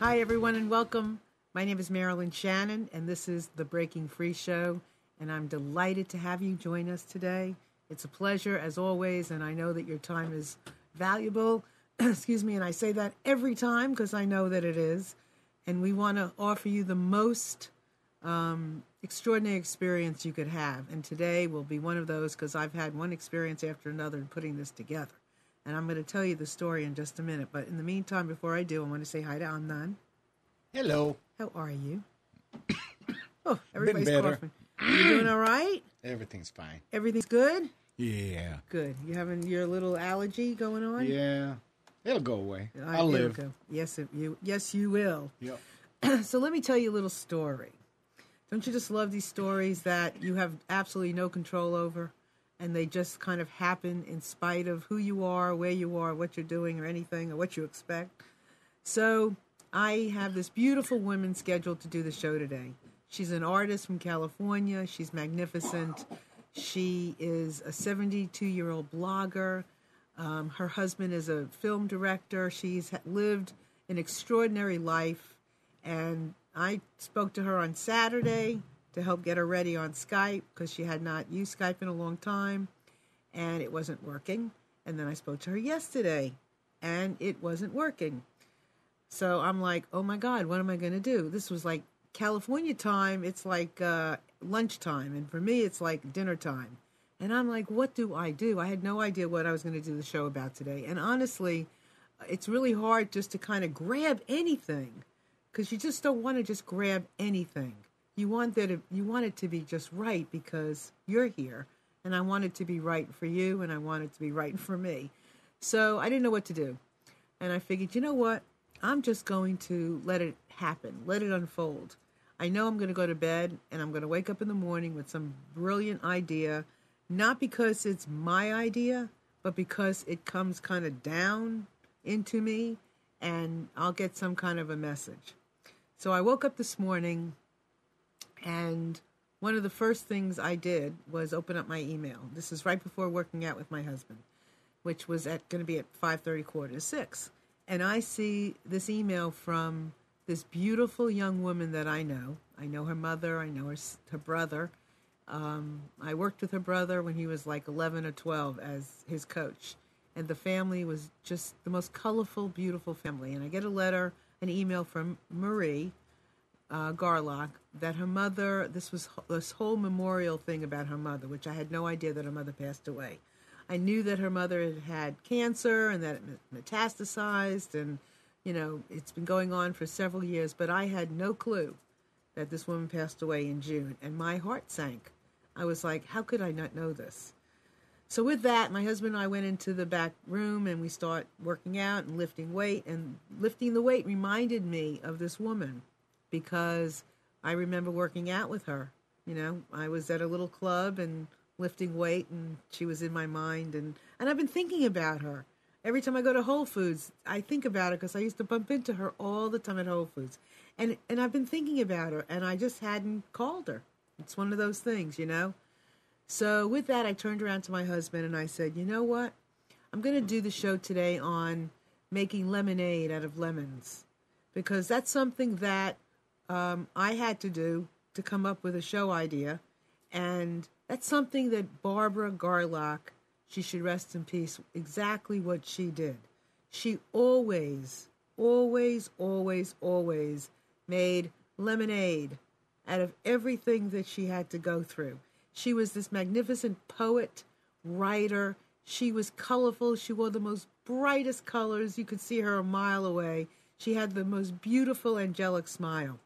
Hi, everyone, and welcome. My name is Marilyn Shannon, and this is the Breaking Free Show, and I'm delighted to have you join us today. It's a pleasure, as always, and I know that your time is valuable. Excuse me, and I say that every time because I know that it is. And we want to offer you the most extraordinary experience you could have. And today will be one of those because I've had one experience after another in putting this together. And I'm going to tell you the story in just a minute. But in the meantime, before I do, I want to say hi to Amnan. Hello. How are you? Oh, everybody's Been better. coughing. You doing all right? Everything's fine. Everything's good? Yeah. Good. You having your little allergy going on? Yeah. It'll go away. I'll It'll live. go. Yes, you will. Yep. So let me tell you a little story. Don't you just love these stories that you have absolutely no control over? And they just kind of happen in spite of who you are, where you are, what you're doing, or anything, or what you expect. So I have this beautiful woman scheduled to do the show today. She's an artist from California. She's magnificent. She is a 72-year-old blogger. Her husband is a film director. She's lived an extraordinary life. And I spoke to her on Saturday to help get her ready on Skype because she had not used Skype in a long time and it wasn't working. And then I spoke to her yesterday and it wasn't working. So I'm like, oh my God, what am I going to do? This was like California time. It's like lunchtime. And for me, it's like dinner time. And I'm like, what do? I had no idea what I was going to do the show about today. And honestly, it's really hard just to kind of grab anything because you just don't want to just grab anything. You want it to be just right because you're here, and I want it to be right for you, and I want it to be right for me. So I didn't know what to do, and I figured, you know what? I'm just going to let it happen, let it unfold. I know I'm going to go to bed, and I'm going to wake up in the morning with some brilliant idea, not because it's my idea, but because it comes kind of down into me, and I'll get some kind of a message. So I woke up this morning. And one of the first things I did was open up my email. This is right before working out with my husband, which was going to be at 5:30, 5:45. And I see this email from this beautiful young woman that I know. I know her mother. I know her brother. I worked with her brother when he was like 11 or 12 as his coach. And the family was just the most colorful, beautiful family. And I get an email from Marie Garlock, that her mother, this whole memorial thing about her mother, which I had no idea that her mother passed away. I knew that her mother had cancer and that it metastasized and, it's been going on for several years, but I had no clue that this woman passed away in June, and my heart sank. I was like, how could I not know this? So with that, my husband and I went into the back room and we start working out and lifting weight, and lifting the weight reminded me of this woman. Because I remember working out with her. I was at a little club and lifting weight, and she was in my mind. And I've been thinking about her. Every time I go to Whole Foods, I think about her because I used to bump into her all the time at Whole Foods. And I've been thinking about her, and I just hadn't called her. It's one of those things, So with that, I turned around to my husband, and I said, you know what? I'm going to do the show today on making lemonade out of lemons. Because that's something that I had to do to come up with a show idea, and that's something that Barbara Garlock, she should rest in peace, exactly what she did. She always, always, always, always made lemonade out of everything that she had to go through. She was this magnificent poet, writer. She was colorful. She wore the most brightest colors. You could see her a mile away. She had the most beautiful, angelic smile.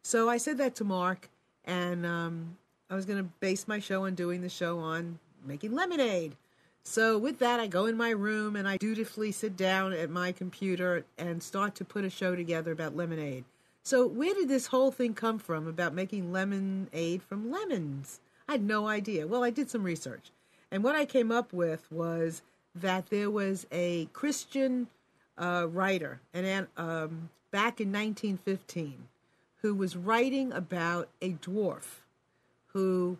So I said that to Mark, and I was going to base my show on doing the show on making lemonade. So with that, I go in my room, and I dutifully sit down at my computer and start to put a show together about lemonade. So where did this whole thing come from about making lemonade from lemons? I had no idea. Well, I did some research. And what I came up with was that there was a Christian writer back in 1915 who was writing about a dwarf who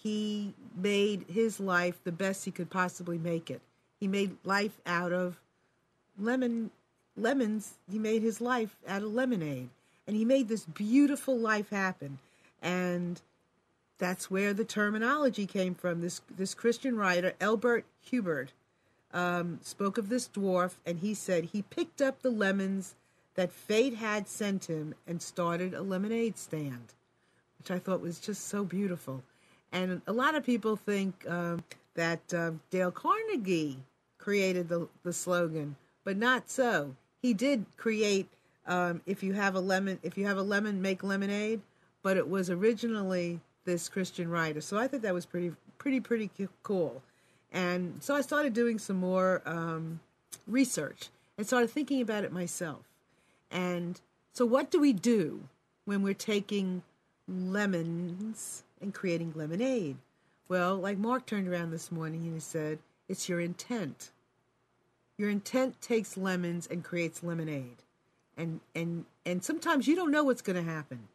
he made his life the best he could possibly make it. He made life out of lemon lemons. He made his life out of lemonade, and he made this beautiful life happen. And that's where the terminology came from. This Christian writer, Elbert Hubbard, spoke of this dwarf, and he said he picked up the lemons that fate had sent him and started a lemonade stand, which I thought was just so beautiful. And a lot of people think that Dale Carnegie created the slogan, but not so. He did create if you have a lemon, make lemonade, but it was originally this Christian writer. So I thought that was pretty cool. And so I started doing some more research and started thinking about it myself. And so what do we do when we're taking lemons and creating lemonade? Well, like Mark turned around this morning and he said, it's your intent. Your intent takes lemons and creates lemonade. And sometimes you don't know what's going to happen.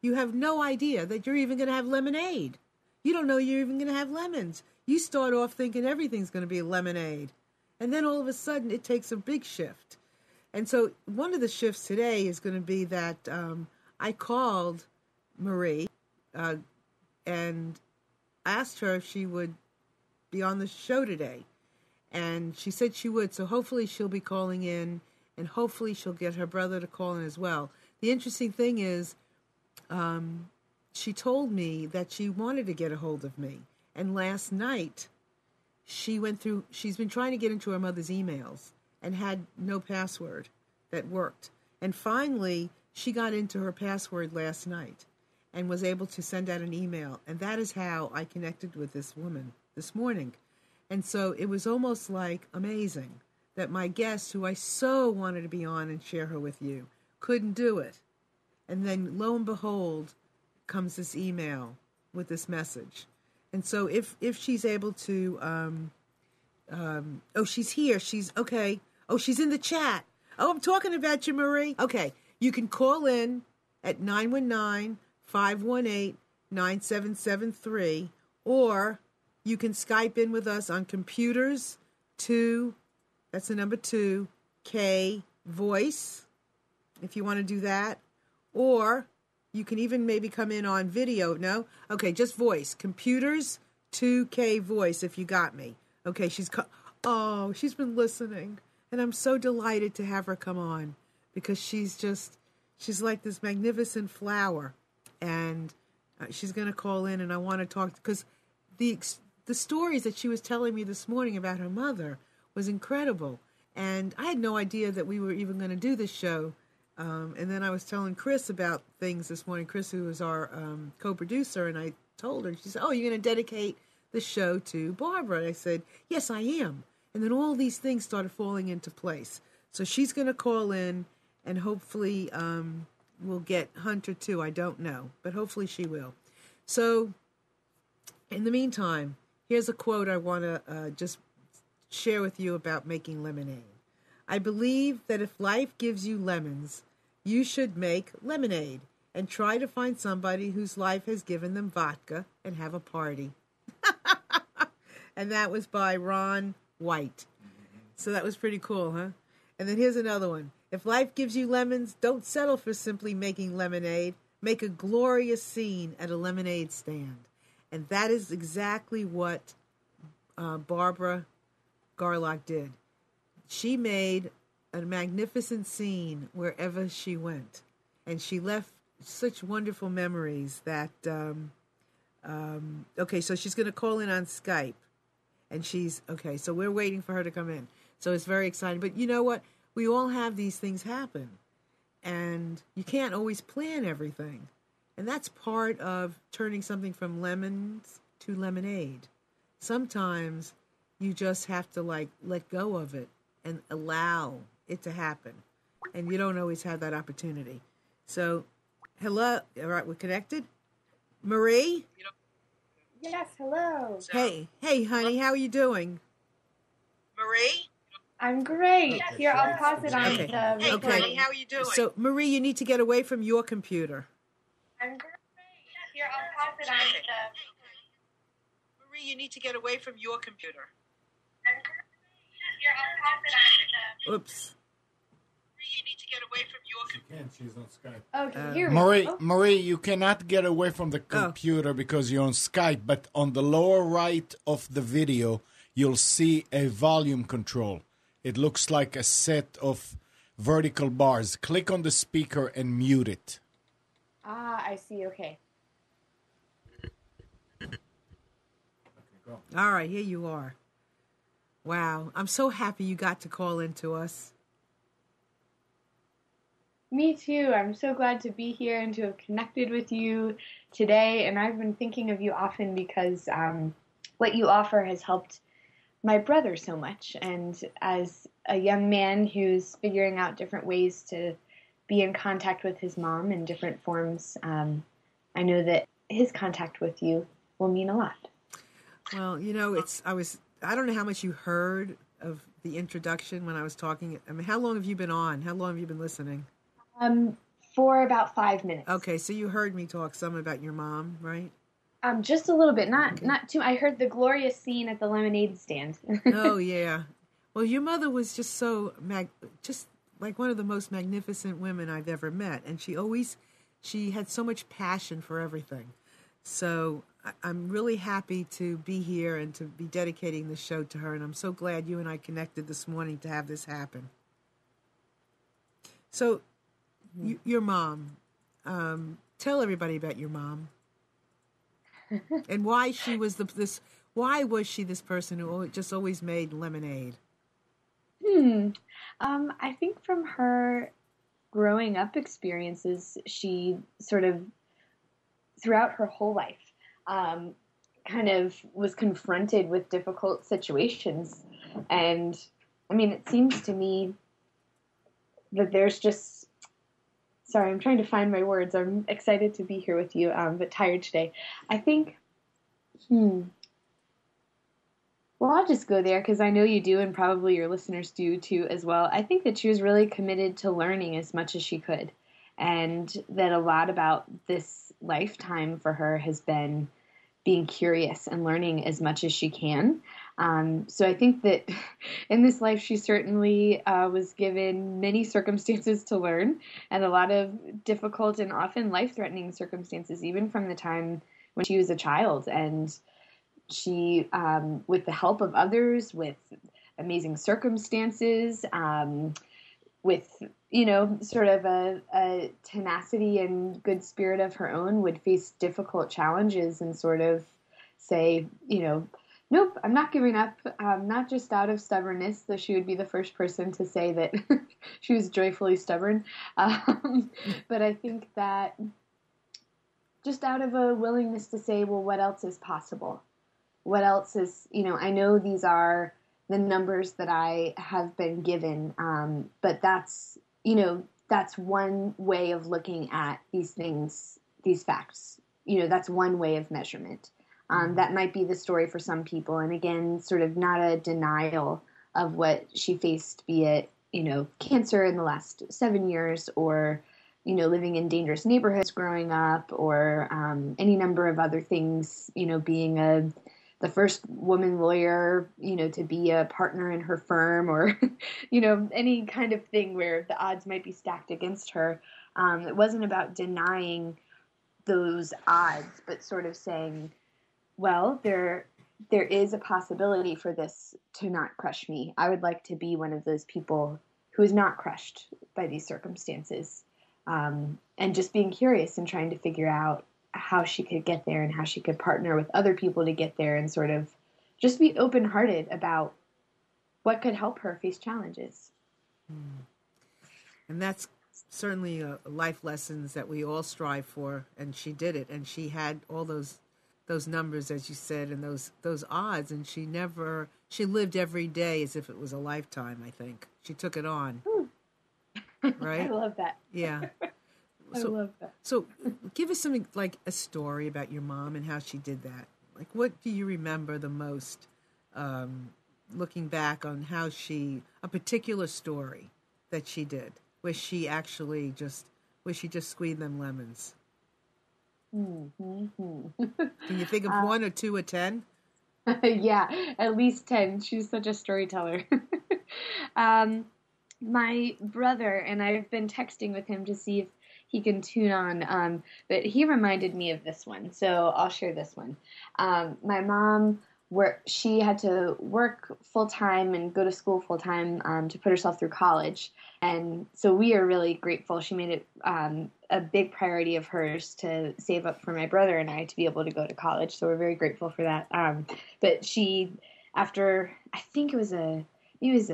You have no idea that you're even going to have lemonade. You don't know you're even going to have lemons. You start off thinking everything's going to be lemonade. And then all of a sudden it takes a big shift. And so one of the shifts today is going to be that I called Marie and asked her if she would be on the show today. And she said she would. So hopefully she'll be calling in, and hopefully she'll get her brother to call in as well. The interesting thing is she told me that she wanted to get a hold of me. And last night she's been trying to get into her mother's emails and had no password that worked. And finally, she got into her password last night and was able to send out an email. And that is how I connected with this woman this morning. And so it was almost like amazing that my guest, who I so wanted to be on and share her with you, couldn't do it. And then lo and behold, comes this email with this message. And so if she's able to, she's here. She's okay. Oh, she's in the chat. Oh, I'm talking about you, Marie. Okay. You can call in at 919-518-9773, or you can Skype in with us on computers 2, that's the number 2, K voice, if you want to do that. Or you can even maybe come in on video. No? Okay, just voice. Computers 2K voice, if you got me. Okay, she's been listening. And I'm so delighted to have her come on because she's like this magnificent flower. And she's going to call in, and I want to talk because the stories that she was telling me this morning about her mother was incredible. And I had no idea that we were even going to do this show. And then I was telling Chris about things this morning. Chris, who was our co-producer, and I told her, she said, oh, you're going to dedicate the show to Barbara. And I said, yes, I am. And then all these things started falling into place. So she's going to call in, and hopefully we'll get Hunter too. I don't know, but hopefully she will. So in the meantime, here's a quote I want to just share with you about making lemonade. I believe that if life gives you lemons, you should make lemonade and try to find somebody whose life has given them vodka and have a party. And that was by Ron White. So that was pretty cool, huh? And then here's another one. If life gives you lemons, don't settle for simply making lemonade. Make a glorious scene at a lemonade stand. And that is exactly what Barbara Garlock did. She made a magnificent scene wherever she went. And she left such wonderful memories that, okay, so she's going to call in on Skype. And okay, so we're waiting for her to come in. So it's very exciting. But you know what? We all have these things happen. And you can't always plan everything. And that's part of turning something from lemons to lemonade. Sometimes you just have to let go of it and allow it to happen. And you don't always have that opportunity. So, hello. All right, we're connected. Marie? Yes, hello. Hey, honey, how are you doing? Marie? I'm great. Okay, Here, I'll pause it on Okay. the Hey, recording. honey, how are you doing? So, Marie, you need to get away from your computer. I'm great. Here, I'll pause it on the... Marie, you need to get away from your computer. I'm great. Here, I'll pause it on the... Oops. get away from your computer. She's on Skype. Oh, can you hear me? Marie, you cannot get away from the computer because you're on Skype, but on the lower right of the video, you'll see a volume control. It looks like a set of vertical bars. Click on the speaker and mute it. Ah, I see. Okay. All right, here you are. Wow, I'm so happy you got to call in to us. Me too. I'm so glad to be here and to have connected with you today. And I've been thinking of you often because what you offer has helped my brother so much. And as a young man who's figuring out different ways to be in contact with his mom in different forms, I know that his contact with you will mean a lot. Well, you know, I don't know how much you heard of the introduction when I was talking. I mean, how long have you been on? How long have you been listening? For about 5 minutes. Okay, so you heard me talk some about your mom, right? Just a little bit, not too. I heard the glorious scene at the lemonade stand. Oh yeah. Well, your mother was just just like one of the most magnificent women I've ever met, and she had so much passion for everything. So I'm really happy to be here and to be dedicating this show to her, and I'm so glad you and I connected this morning to have this happen. So, your mom, tell everybody about your mom, and why she was why was she this person who just always made lemonade? I think from her growing up experiences, she sort of, throughout her whole life, kind of was confronted with difficult situations. And, I mean, it seems to me that there's just... Sorry, I'm trying to find my words. I'm excited to be here with you, but tired today. I think... Well, I'll just go there because I know you do, and probably your listeners do too as well. I think that she was really committed to learning as much as she could, and that a lot about this lifetime for her has been being curious and learning as much as she can. So I think that in this life, she certainly was given many circumstances to learn, and a lot of difficult and often life-threatening circumstances, even from the time when she was a child. And she, with the help of others, with amazing circumstances, with, sort of a tenacity and good spirit of her own, would face difficult challenges and sort of say, nope, I'm not giving up, not just out of stubbornness, though she would be the first person to say that she was joyfully stubborn. But I think that just out of a willingness to say, well, what else is possible? What else is, I know these are the numbers that I have been given, but that's one way of looking at these things, these facts. That's one way of measurement. That might be the story for some people. And again, sort of not a denial of what she faced, be it, cancer in the last 7 years, or, living in dangerous neighborhoods growing up, or any number of other things, being the first woman lawyer, to be a partner in her firm, or, any kind of thing where the odds might be stacked against her. It wasn't about denying those odds, but sort of saying, well, there is a possibility for this to not crush me. I would like to be one of those people who is not crushed by these circumstances, and just being curious and trying to figure out how she could get there and how she could partner with other people to get there, and sort of just be open-hearted about what could help her face challenges. And that's certainly life lessons that we all strive for, and she did it, and she had all those numbers, as you said, and those odds, and she lived every day as if it was a lifetime. I think she took it on. Right? I love that. Yeah. I love that. So give us something like a story about your mom and how she did that. Like, what do you remember the most, looking back on how a particular story that she did, where she just squeezed them lemons? Mm-hmm. Can you think of 1 or 2 or 10? Yeah, at least 10. She's such a storyteller. My brother, and I've been texting with him to see if he can tune on, but he reminded me of this one, so I'll share this one. My mom, she had to work full time and go to school full time to put herself through college, and so we are really grateful. She made it a big priority of hers to save up for my brother and I to be able to go to college, so we're very grateful for that. But she, after I think it was a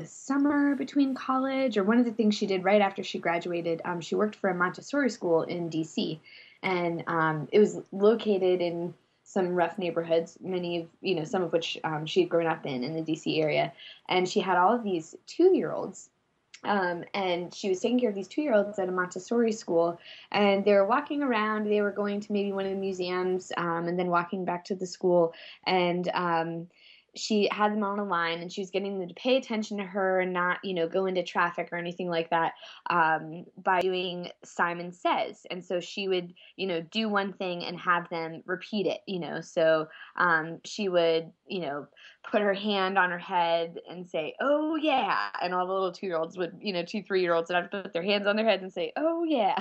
summer between college, or one of the things she did right after she graduated, she worked for a Montessori school in D.C., and it was located in some rough neighborhoods, some of which she had grown up in the D.C. area, and she had all of these 2-year-olds, and she was taking care of these 2-year-olds at a Montessori school, and they were walking around. They were going to maybe one of the museums, and then walking back to the school, and she had them on a line, and she was getting them to pay attention to her and not, go into traffic or anything like that, by doing Simon Says. And so she would, do one thing and have them repeat it, So she would, put her hand on her head and say, "Oh yeah," and all the little 2-year-olds would, 2, 3-year-olds would have to put their hands on their heads and say, "Oh yeah,"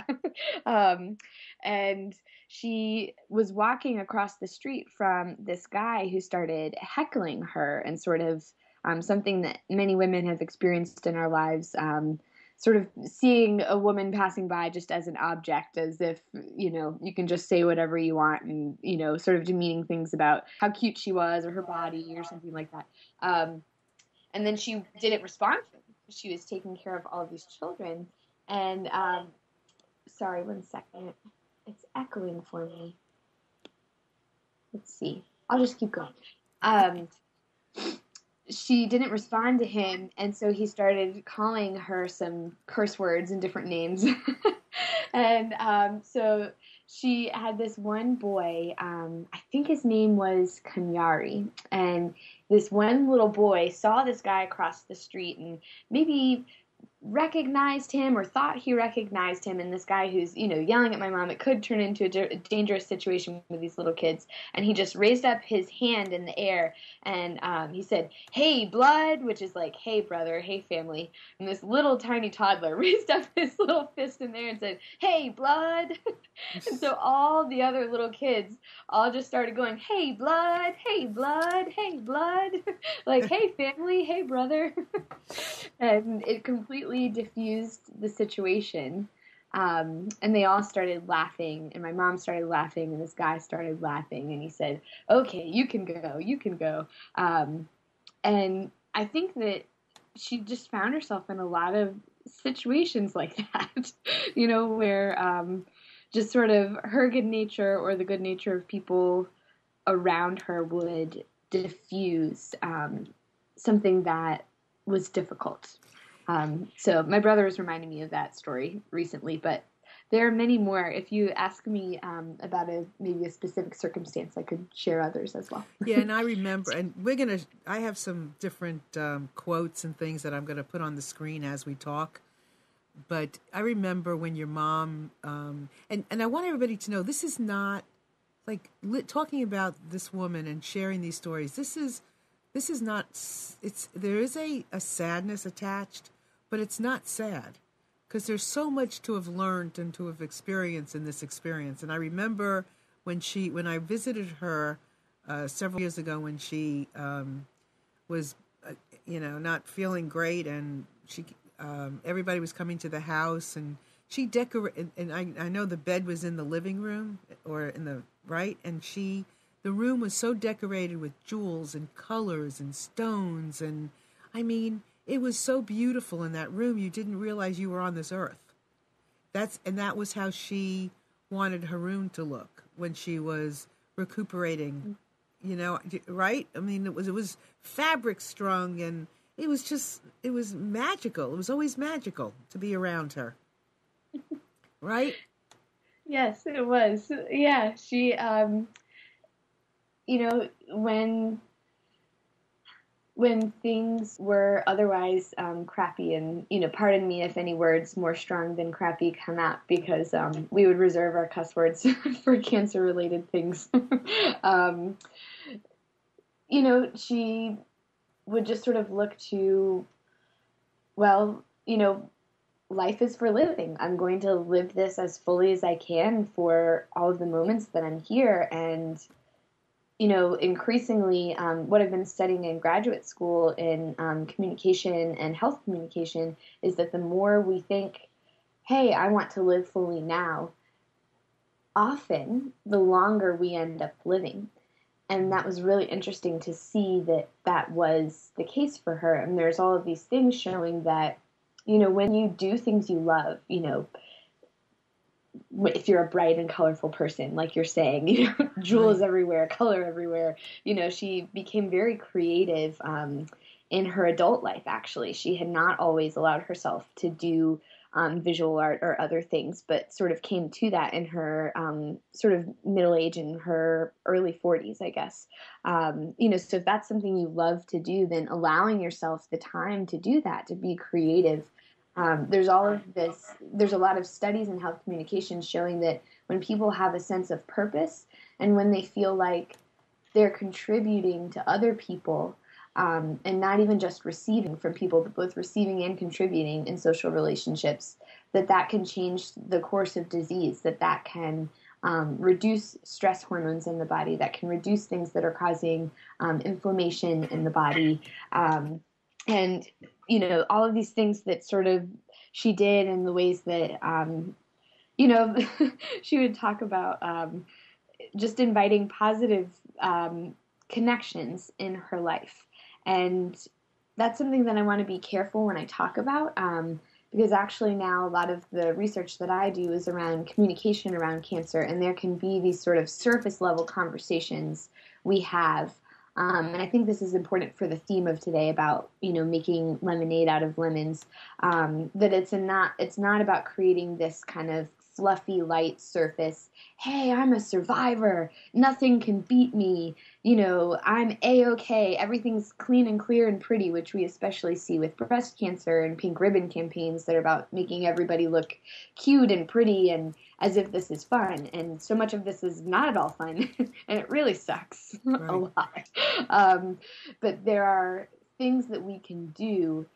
and she was walking across the street from this guy who started heckling her, and sort of something that many women have experienced in our lives, sort of seeing a woman passing by just as an object, as if, you can just say whatever you want, and, sort of demeaning things about how cute she was or her body or something like that. And then she didn't respond to him. She was taking care of all of these children. And, sorry, one second. It's echoing for me. Let's see. I'll just keep going. She didn't respond to him, and so he started calling her some curse words and different names. And so she had this one boy, I think his name was Kanyari, and this one little boy saw this guy across the street and maybe recognized him or thought he recognized him, and this guy who's yelling at my mom, it could turn into a dangerous situation with these little kids, and he just raised up his hand in the air, and he said, "Hey blood," which is like, "Hey brother, hey family," and this little tiny toddler raised up his little fist in there and said, "Hey blood." And so all the other little kids all just started going, "Hey blood, hey blood, hey blood," like, "Hey family, hey brother." And it completely diffused the situation. And they all started laughing, and my mom started laughing, and this guy started laughing, and he said, "Okay, you can go, you can go." And I think that she just found herself in a lot of situations like that, where just sort of her good nature or the good nature of people around her would diffuse something that was difficult. So my brother was reminding me of that story recently, but there are many more. If you ask me about maybe a specific circumstance, I could share others as well. Yeah, and I remember, and I have some different quotes and things that I'm going to put on the screen as we talk. But I remember when your mom, and I want everybody to know, this is not like talking about this woman and sharing these stories. This is not, there is a sadness attached, but it's not sad, because there's so much to have learned and to have experienced in this experience. And I remember when I visited her several years ago, when she was, not feeling great, and everybody was coming to the house, and she decorated, and I know the bed was in the living room or in the right, and the room was so decorated with jewels and colors and stones, and I mean, it was so beautiful in that room. You didn't realize you were on this earth. That was how she wanted her room to look when she was recuperating, right? I mean, it was fabric strung, and it was magical. It was always magical to be around her. Right? Yes, it was. Yeah, she, when things were otherwise crappy, and, pardon me if any words more strong than crappy come out, because we would reserve our cuss words for cancer-related things. She would just sort of look to, well, life is for living. I'm going to live this as fully as I can for all of the moments that I'm here. And, increasingly, what I've been studying in graduate school in communication and health communication is that the more we think, hey, I want to live fully now, often the longer we end up living. And that was really interesting to see that that was the case for her. And there's all of these things showing that, when you do things you love, if you're a bright and colorful person, like you're saying, jewels everywhere, color everywhere, she became very creative in her adult life, actually. She had not always allowed herself to do visual art or other things, but sort of came to that in her sort of middle age, in her early 40s, I guess. So if that's something you love to do, then allowing yourself the time to do that, to be creative. There's a lot of studies in health communication showing that when people have a sense of purpose and when they feel like they're contributing to other people, and not even just receiving from people, but both receiving and contributing in social relationships, that can change the course of disease, that can reduce stress hormones in the body, that can reduce things that are causing inflammation in the body. And, all of these things that sort of she did, and the ways that, she would talk about just inviting positive connections in her life. And that's something that I want to be careful when I talk about, because actually now a lot of the research that I do is around communication around cancer, and there can be these sort of surface level conversations we have. And I think this is important for the theme of today about, making lemonade out of lemons, that it's not about creating this kind of fluffy, light surface. Hey, I'm a survivor. Nothing can beat me. I'm A-okay. Everything's clean and clear and pretty, which we especially see with breast cancer and pink ribbon campaigns that are about making everybody look cute and pretty and as if this is fun. And so much of this is not at all fun, and it really sucks a lot. But there are things that we can do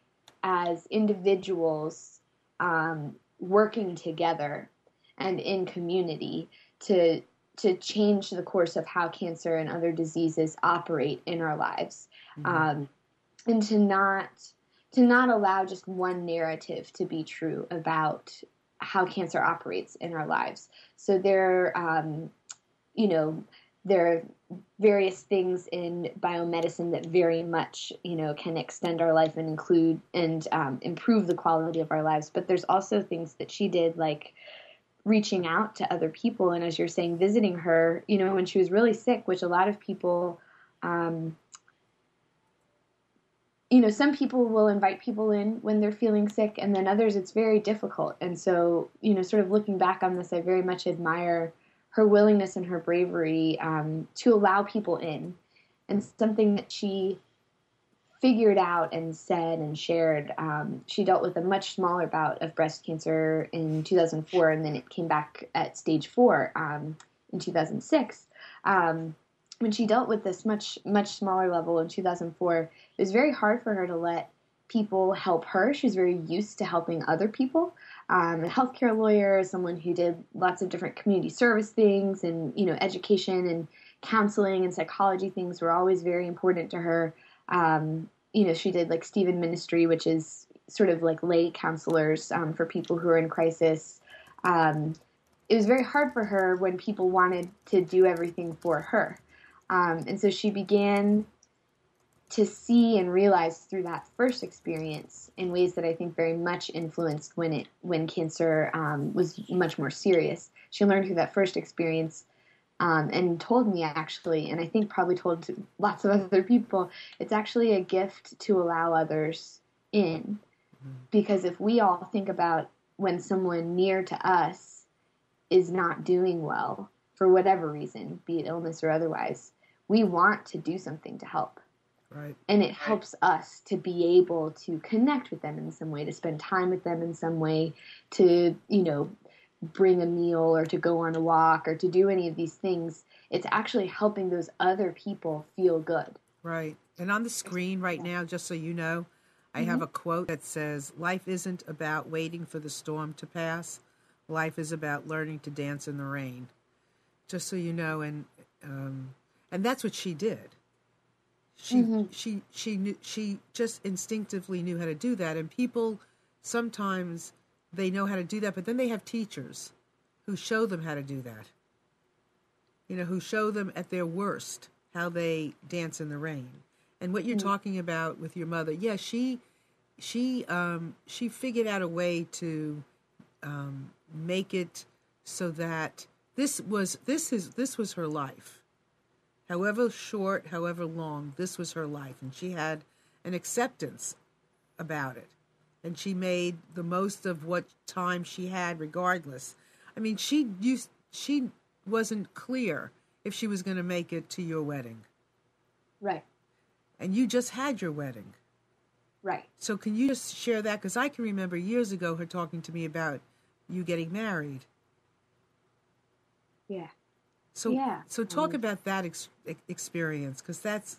as individuals working together and in community to change the course of how cancer and other diseases operate in our lives, and to not allow just one narrative to be true about how cancer operates in our lives. So there are various things in biomedicine that very much, can extend our life and include and improve the quality of our lives. But there's also things that she did, like reaching out to other people. And as you're saying, visiting her, when she was really sick, which a lot of people, some people will invite people in when they're feeling sick, and then others it's very difficult. And so, sort of looking back on this, I very much admire her willingness and her bravery to allow people in. And something that she figured out and said and shared, she dealt with a much smaller bout of breast cancer in 2004, and then it came back at stage 4 in 2006. When she dealt with this much smaller level in 2004, it was very hard for her to let people help her. She was very used to helping other people. A healthcare lawyer, someone who did lots of different community service things, and education and counseling and psychology things were always very important to her. She did like Stephen Ministry, which is sort of like lay counselors for people who are in crisis. It was very hard for her when people wanted to do everything for her. And so she began to see and realize through that first experience in ways that I think very much influenced when cancer was much more serious. She learned through that first experience and told me, actually, and I think probably told to lots of other people, it's actually a gift to allow others in. Because if we all think about when someone near to us is not doing well for whatever reason, be it illness or otherwise, we want to do something to help. Right. And it helps us to be able to connect with them in some way, to spend time with them in some way, to, bring a meal or to go on a walk or to do any of these things. It's actually helping those other people feel good. Right. And on the screen right now, just so you know, I have a quote that says, "Life isn't about waiting for the storm to pass. Life is about learning to dance in the rain." Just so you know, and that's what she did. She just instinctively knew how to do that. And people sometimes they know how to do that, but then they have teachers who show them how to do that. You know, who show them at their worst how they dance in the rain. And what you're talking about with your mother, yeah, she figured out a way to make it so that this was her life. However short, however long, this was her life, and she had an acceptance about it, and she made the most of what time she had, regardless. I mean, she wasn't clear if she was going to make it to your wedding, Right. and you just had your wedding. Right. So can you just share that? Because I can remember years ago her talking to me about you getting married. Yeah. So talk about that experience, because that's,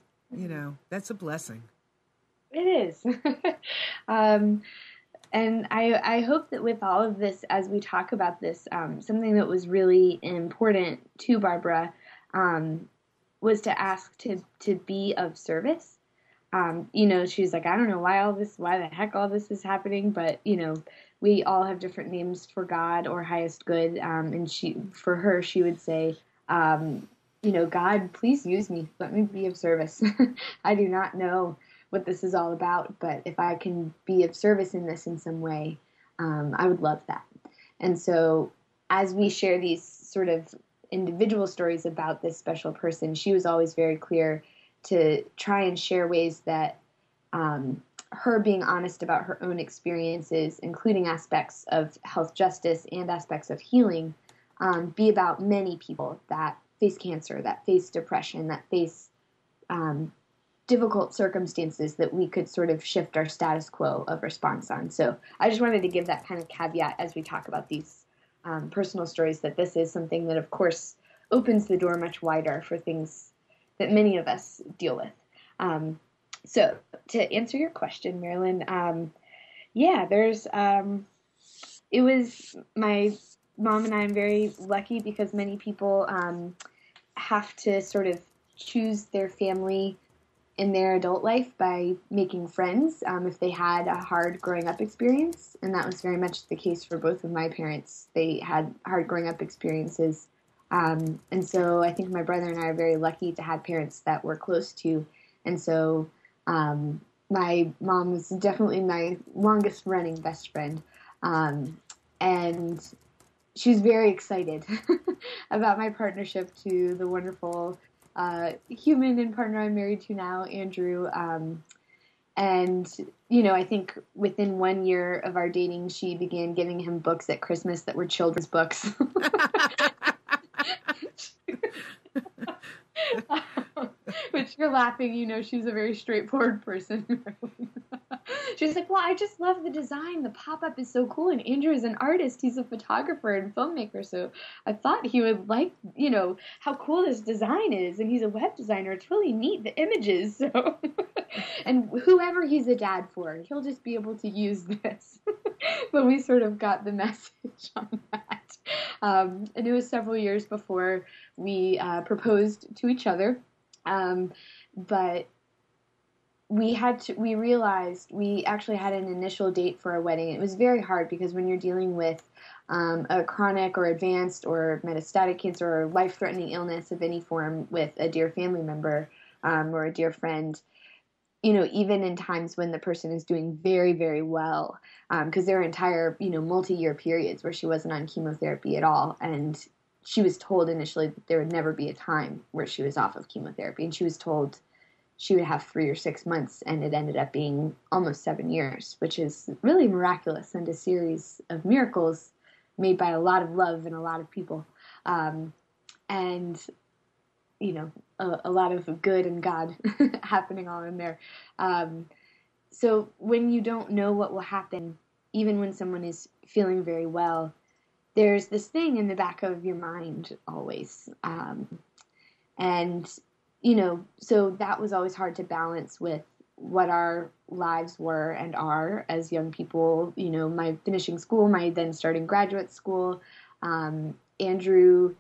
that's a blessing. It is. And I hope that with all of this, as we talk about this, something that was really important to Barbara was to ask to be of service. She's like, I don't know why the heck all this is happening, but, we all have different names for God or highest good. And she would say, God, please use me. Let me be of service. I do not know what this is all about, but if I can be of service in this in some way, I would love that. And so as we share these sort of individual stories about this special person, she was always very clear to try and share ways that her being honest about her own experiences, including aspects of health justice and aspects of healing, be about many people that face cancer, that face depression, that face difficult circumstances that we could sort of shift our status quo of response on. So I just wanted to give that kind of caveat as we talk about these personal stories, that this is something that, of course, opens the door much wider for things that many of us deal with. So to answer your question, Marilyn, it was my mom and I am very lucky because many people have to sort of choose their family in their adult life by making friends if they had a hard growing up experience. And that was very much the case for both of my parents. They had hard growing up experiences. And so I think my brother and I are very lucky to have parents that we're close to. And so my mom was definitely my longest running best friend. And she was very excited about my partnership to the wonderful human and partner I'm married to now, Andrew. And, I think within 1 year of our dating, she began giving him books at Christmas that were children's books. Which you're laughing, she's a very straightforward person. She's like, well, I just love the design. The pop-up is so cool. And Andrew is an artist. He's a photographer and filmmaker. So I thought he would like, how cool this design is. And he's a web designer. It's really neat, the images. So, and whoever he's a dad for, he'll just be able to use this. But we sort of got the message on that. And it was several years before we proposed to each other. But we realized we actually had an initial date for our wedding. It was very hard because when you're dealing with a chronic or advanced or metastatic cancer or life-threatening illness of any form with a dear family member or a dear friend, even in times when the person is doing very, very well, because there are entire, multi-year periods where she wasn't on chemotherapy at all. And she was told initially that there would never be a time where she was off of chemotherapy. And she was told she would have 3 or 6 months, and it ended up being almost 7 years, which is really miraculous and a series of miracles made by a lot of love and a lot of people. And, a lot of good and God happening all in there. So when you don't know what will happen, even when someone is feeling very well, there's this thing in the back of your mind always. And, so that was always hard to balance with what our lives were and are as young people, my finishing school, my then starting graduate school, Andrew,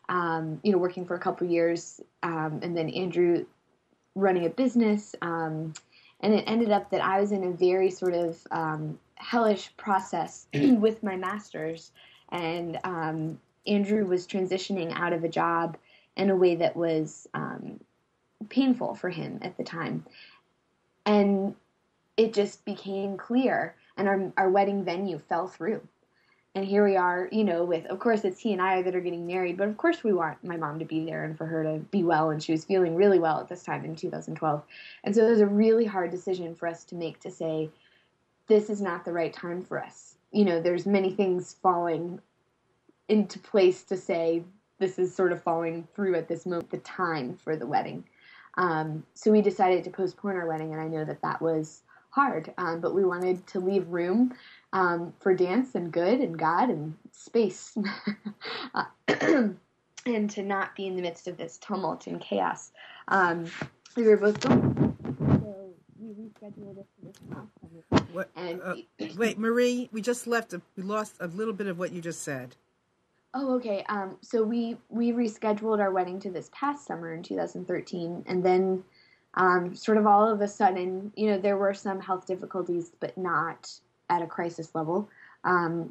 working for a couple years, and then Andrew running a business. And it ended up that I was in a very sort of hellish process with my master's, and Andrew was transitioning out of a job in a way that was painful for him at the time. And it just became clear, and our wedding venue fell through. And here we are, with, of course, it's he and I that are getting married, but of course we want my mom to be there and for her to be well, and she was feeling really well at this time in 2012. And so it was a really hard decision for us to make, to say, this is not the right time for us. There's many things falling into place to say this is sort of falling through at this moment, the time for the wedding. So we decided to postpone our wedding, and I know that was hard, but we wanted to leave room for dance and good and God and space, and to not be in the midst of this tumult and chaos. We were both going, so we rescheduled it for this month. What? Wait, Marie, we lost a little bit of what you just said. Oh, okay. So we rescheduled our wedding to this past summer in 2013, and then sort of all of a sudden, there were some health difficulties, but not at a crisis level.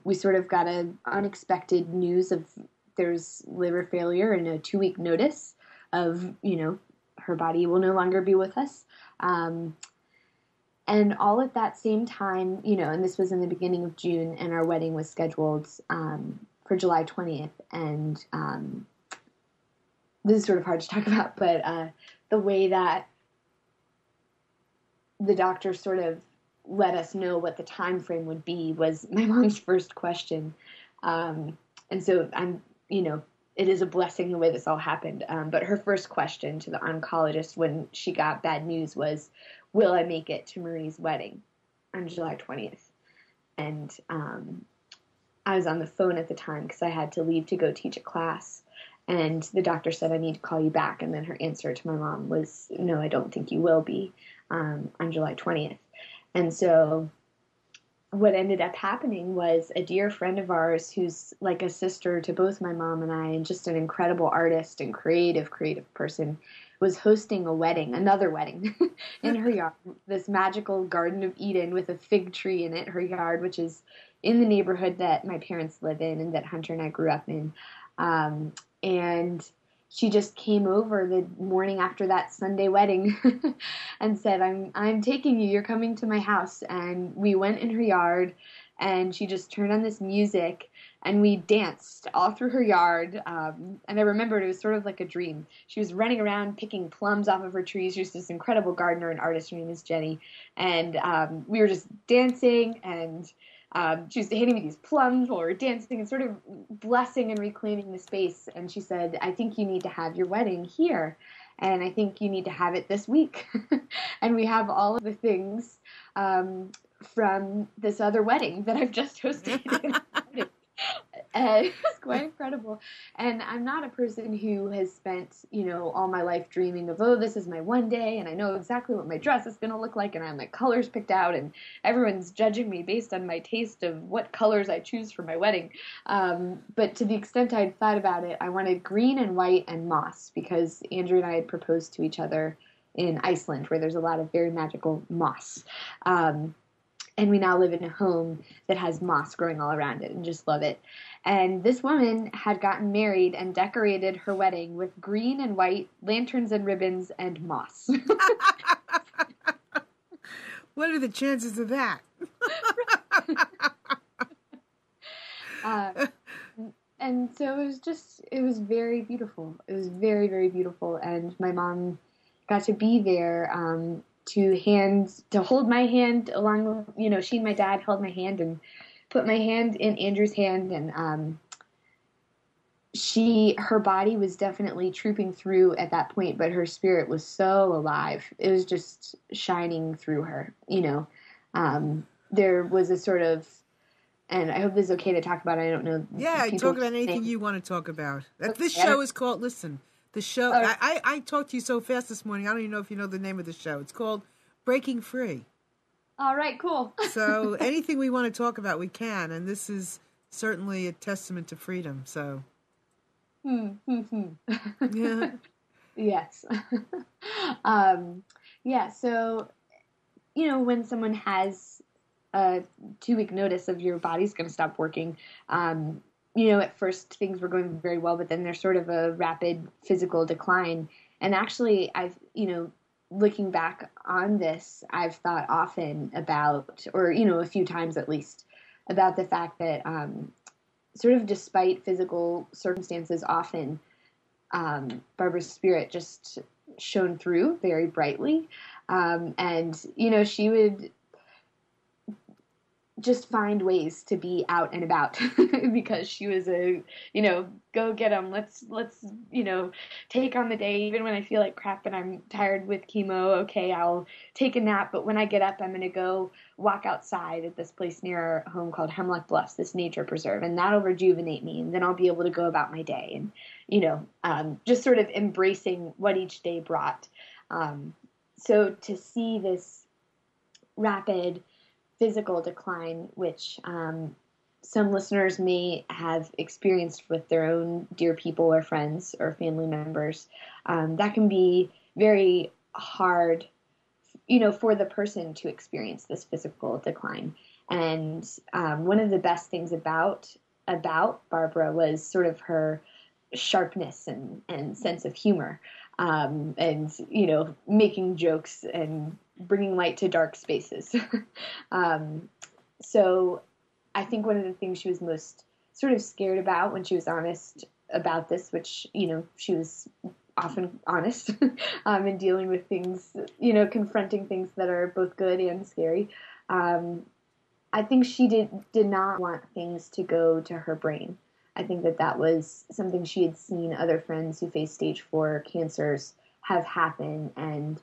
We sort of got an unexpected news of there's liver failure and a 2-week notice of, her body will no longer be with us. And all at that same time, and this was in the beginning of June, and our wedding was scheduled for July 20th. And this is sort of hard to talk about, but the way that the doctor sort of let us know what the time frame would be was my mom's first question. And so it is a blessing the way this all happened. But her first question to the oncologist when she got bad news was, will I make it to Marie's wedding on July 20th? And I was on the phone at the time because I had to leave to go teach a class. And the doctor said, I need to call you back. And then her answer to my mom was, no, I don't think you will be on July 20th. And so what ended up happening was a dear friend of ours who's like a sister to both my mom and I, and just an incredible artist and creative person, was hosting another wedding in her yard, this magical Garden of Eden with a fig tree in it, her yard, which is in the neighborhood that my parents live in and that Hunter and I grew up in. And she just came over the morning after that Sunday wedding and said, I'm taking you, you're coming to my house. And we went in her yard, and she just turned on this music, and we danced all through her yard. And I remembered it was sort of like a dream. She was running around picking plums off of her trees. She's this incredible gardener and artist. Her name is Jenny. And we were just dancing, and she was handing me these plums while we were dancing and sort of blessing and reclaiming the space. And she said, I think you need to have your wedding here. And I think you need to have it this week. And we have all of the things from this other wedding that I've just hosted. It was quite incredible. And I'm not a person who has spent, all my life dreaming of, oh, this is my one day, and I know exactly what my dress is going to look like, and I have my colors picked out, and everyone's judging me based on my taste of what colors I choose for my wedding. But to the extent I'd thought about it, I wanted green and white and moss, because Andrew and I had proposed to each other in Iceland, where there's a lot of very magical moss. And we now live in a home that has moss growing all around it, and just love it. And this woman had gotten married and decorated her wedding with green and white lanterns and ribbons and moss. What are the chances of that? And so it was very beautiful. It was very, very beautiful. And my mom got to be there to hold my hand along with, she and my dad held my hand and put my hand in Andrew's hand, and her body was definitely trooping through at that point, but her spirit was so alive. It was just shining through her, there was a sort of, and I hope this is okay to talk about. I don't know. Yeah, talk about anything you want to talk about. This show is called, listen, the show, I talked to you so fast this morning, I don't even know if you know the name of the show. It's called breaking free. All right, cool. So anything we want to talk about, we can. And this is certainly a testament to freedom. So, yeah. Yes. Yeah, so, when someone has a 2-week notice of your body's going to stop working, at first things were going very well, but then there's sort of a rapid physical decline. And actually, looking back on this, I've thought often about, or, a few times at least, about the fact that sort of despite physical circumstances, often Barbara's spirit just shone through very brightly. And, she would just find ways to be out and about because she was go get them. Let's, take on the day, even when I feel like crap and I'm tired with chemo. Okay, I'll take a nap. But when I get up, I'm going to go walk outside at this place near our home called Hemlock Bluffs, this nature preserve, and that'll rejuvenate me. And then I'll be able to go about my day and, just sort of embracing what each day brought. So to see this rapid physical decline, which some listeners may have experienced with their own dear people or friends or family members, that can be very hard, for the person to experience this physical decline. And one of the best things about Barbara was sort of her sharpness and sense of humor, and making jokes and bringing light to dark spaces. So I think one of the things she was most sort of scared about when she was honest about this, which, she was often honest in dealing with things, confronting things that are both good and scary. I think she did not want things to go to her brain. I think that was something she had seen other friends who faced stage 4 cancers have happen, and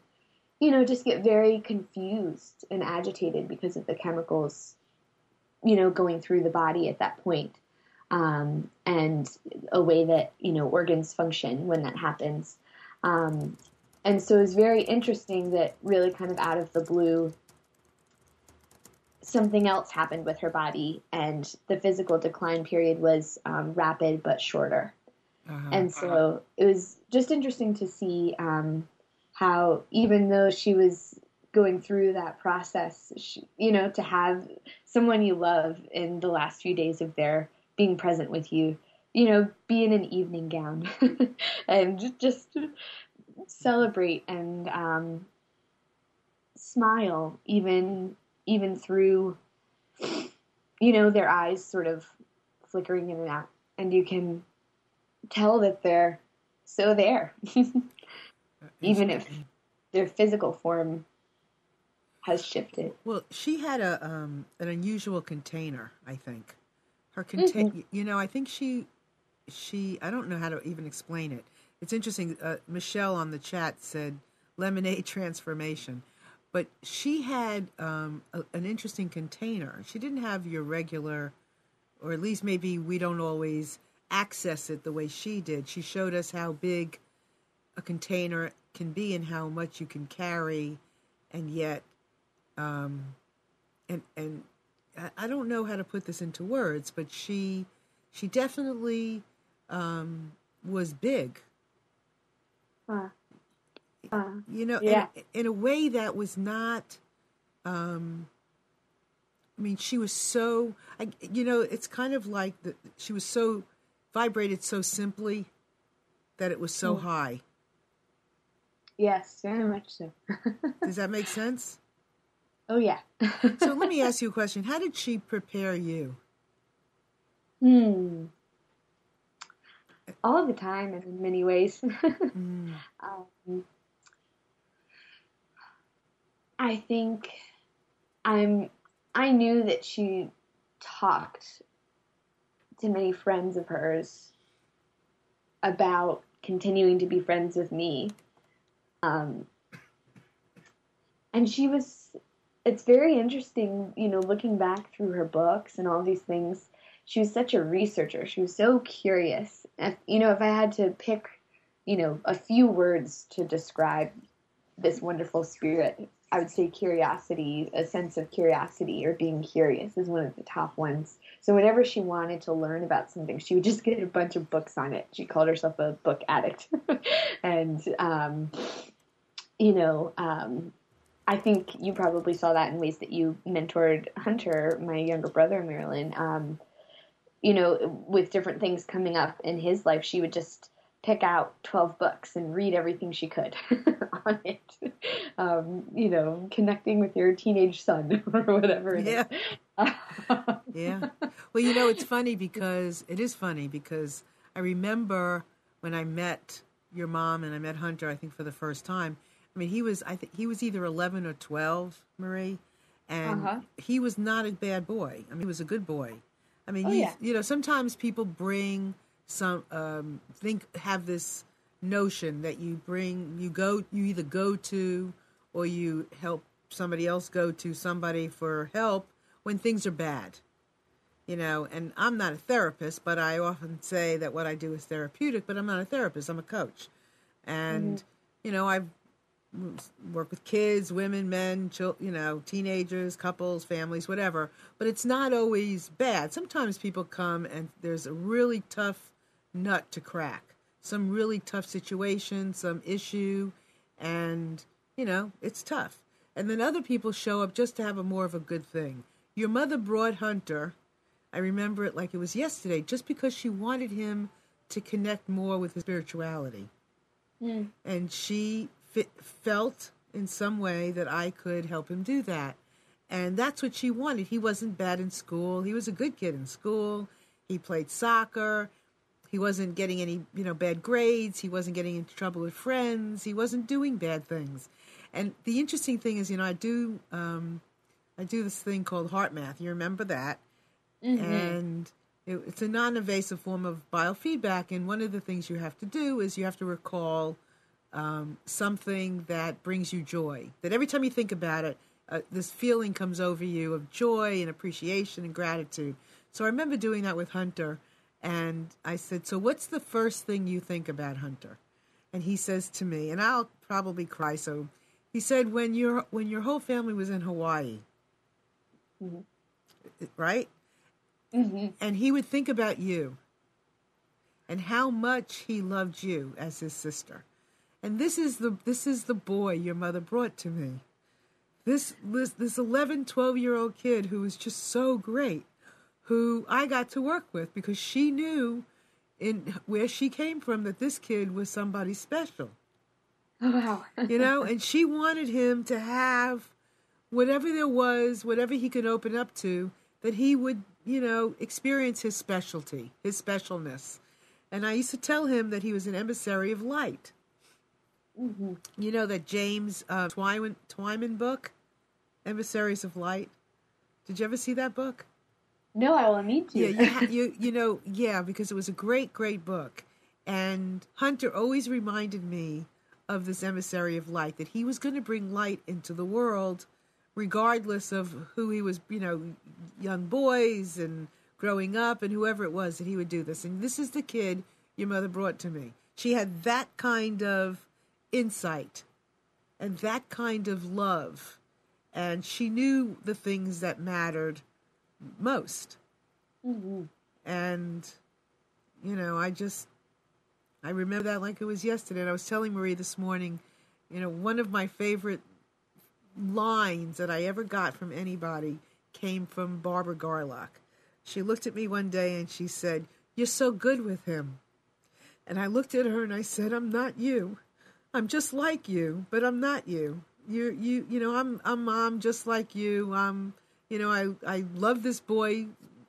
just get very confused and agitated because of the chemicals, going through the body at that point, and a way that, organs function when that happens. And so it's very interesting that really kind of out of the blue, something else happened with her body, and the physical decline period was rapid but shorter. And so it was just interesting to see how, even though she was going through that process, to have someone you love in the last few days of their being present with you, be in an evening gown and just celebrate and smile, even through, their eyes sort of flickering in and out. And you can tell that they're so there. Even if their physical form has shifted. Well, she had an unusual container, I think. Her container, I think she, I don't know how to even explain it. It's interesting. Michelle on the chat said lemonade transformation, but she had an interesting container. She didn't have your regular, or at least maybe we don't always access it the way she did. She showed us how big a container can be and how much you can carry, and yet, and I don't know how to put this into words, but she definitely was big. Yeah. In a way that was not. She was so. It's kind of like she was so vibrated so simply that it was so high. Yes, very much so. Does that make sense? Oh, yeah. So let me ask you a question. How did she prepare you? All the time, and in many ways. I think I knew that she talked to many friends of hers about continuing to be friends with me. And it's very interesting, looking back through her books and all these things. She was such a researcher. She was so curious. If I had to pick, a few words to describe this wonderful spirit I would say curiosity, a sense of curiosity or being curious is one of the top ones. So whenever she wanted to learn about something, she would just get a bunch of books on it. She called herself a book addict. And, I think you probably saw that in ways that you mentored Hunter, my younger brother, Marilyn. With different things coming up in his life, she would just pick out 12 books and read everything she could on it. Connecting with your teenage son or whatever it is. Yeah. Well, it is funny because I remember when I met your mom and I met Hunter, I think for the first time. I mean, he was either 11 or 12, Marie, and he was not a bad boy. I mean, he was a good boy. I mean, sometimes people bring some have this notion that you either go to or you help somebody else go to somebody for help when things are bad. And I'm not a therapist, but I often say that what I do is therapeutic, but I'm not a therapist. I'm a coach. And, I've worked with kids, women, men, teenagers, couples, families, whatever. But it's not always bad. Sometimes people come and there's a really tough nut to crack, some really tough situation, some issue, and, it's tough. And then other people show up just to have more of a good thing. Your mother brought Hunter, I remember it like it was yesterday, just because she wanted him to connect more with his spirituality. Mm. And she felt in some way that I could help him do that. And that's what she wanted. He wasn't bad in school. He was a good kid in school. He played soccer. He wasn't getting any, bad grades. He wasn't getting into trouble with friends. He wasn't doing bad things. And the interesting thing is, I do this thing called heart math. You remember that? Mm-hmm. And it's a non-invasive form of biofeedback. And one of the things you have to do is you have to recall something that brings you joy. That every time you think about it, this feeling comes over you of joy and appreciation and gratitude. So I remember doing that with Hunter. And I said, so what's the first thing you think about, Hunter? And he says to me, and I'll probably cry. So he said, when your whole family was in Hawaii, mm-hmm. right? Mm-hmm. And he would think about you and how much he loved you as his sister. And this is the boy your mother brought to me. This 11, 12-year-old kid who was just so great, who I got to work with because she knew in where she came from that this kid was somebody special. Wow. And she wanted him to have whatever there was, whatever he could open up to, that he would, experience his specialty, his specialness. And I used to tell him that he was an emissary of light. Mm-hmm. That James Twyman book, Emissaries of Light? Did you ever see that book? No, I will need to. Yeah, because it was a great, great book. And Hunter always reminded me of this emissary of light, that he was going to bring light into the world regardless of who he was, young boys and growing up and whoever it was, that he would do this. And this is the kid your mother brought to me. She had that kind of insight and that kind of love. And she knew the things that mattered most. Mm-hmm. And, I remember that like it was yesterday. And I was telling Marie this morning, one of my favorite lines that I ever got from anybody came from Barbara Garlock. She looked at me one day and she said, "You're so good with him." And I looked at her and I said, "I'm not you. I'm just like you, but I'm not you. I'm mom just like you. I love this boy,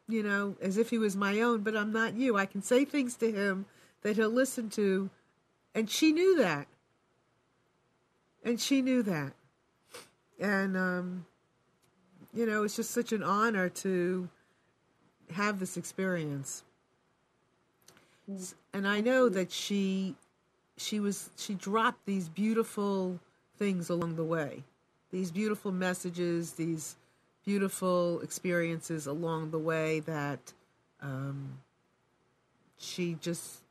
as if he was my own, but I'm not you. I can say things to him that he'll listen to." And she knew that. And it's just such an honor to have this experience. And I know that she dropped these beautiful things along the way, these beautiful messages, these beautiful experiences along the way that she just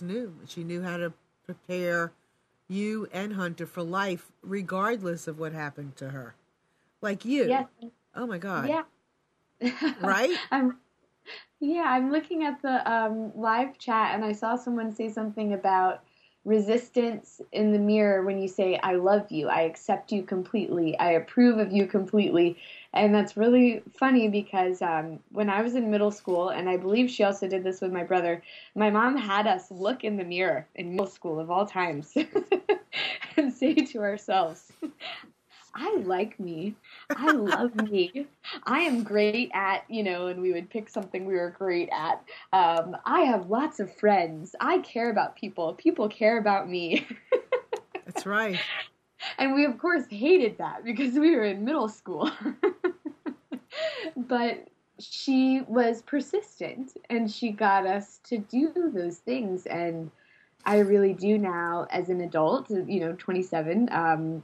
knew. She knew how to prepare you and Hunter for life, regardless of what happened to her. Like you. Yes. Oh my God. Yeah. Right? I'm looking at the live chat, and I saw someone say something about resistance in the mirror when you say, I love you, I accept you completely, I approve of you completely. And that's really funny because when I was in middle school, and I believe she also did this with my brother, my mom had us look in the mirror in middle school of all times and say to ourselves, I like me. I love me. I am great at, and we would pick something we were great at. I have lots of friends. I care about people. People care about me. That's right. And we, of course, hated that because we were in middle school. But she was persistent, and she got us to do those things. And I really do now as an adult, 27,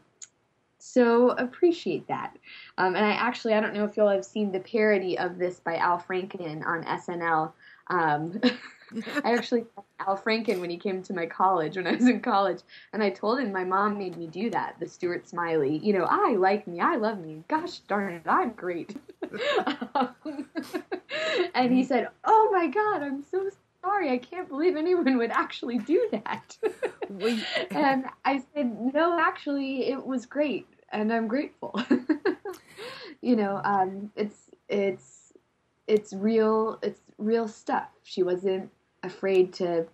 so appreciate that. And I don't know if you'll have seen the parody of this by Al Franken on SNL. I actually met Al Franken when he came to my college, when I was in college, and I told him my mom made me do that, the Stuart Smiley. I like me, I love me, gosh darn it, I'm great. And he said, oh my God, I'm so sorry, I can't believe anyone would actually do that. And I said, no, actually, it was great, and I'm grateful. It's real stuff. She wasn't afraid to,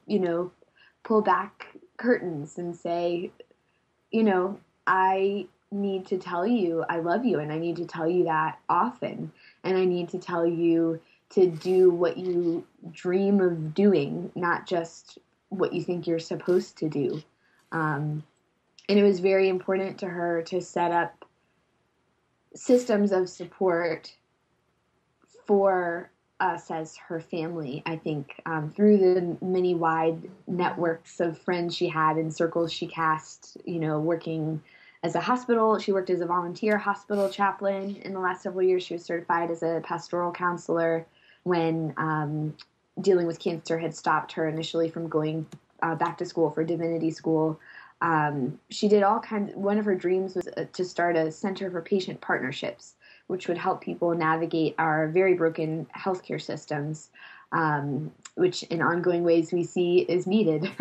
pull back curtains and say, I need to tell you I love you, and I need to tell you that often, and I need to tell you to do what you dream of doing, not just what you think you're supposed to do. And it was very important to her to set up systems of support for us as her family, I think, through the many wide networks of friends she had and circles she cast, working as a hospital. She worked as a volunteer hospital chaplain in the last several years. She was certified as a pastoral counselor when dealing with cancer had stopped her initially from going back to school for divinity school. She did all kinds. One of her dreams was to start a center for patient partnerships, which would help people navigate our very broken healthcare systems, which in ongoing ways we see is needed.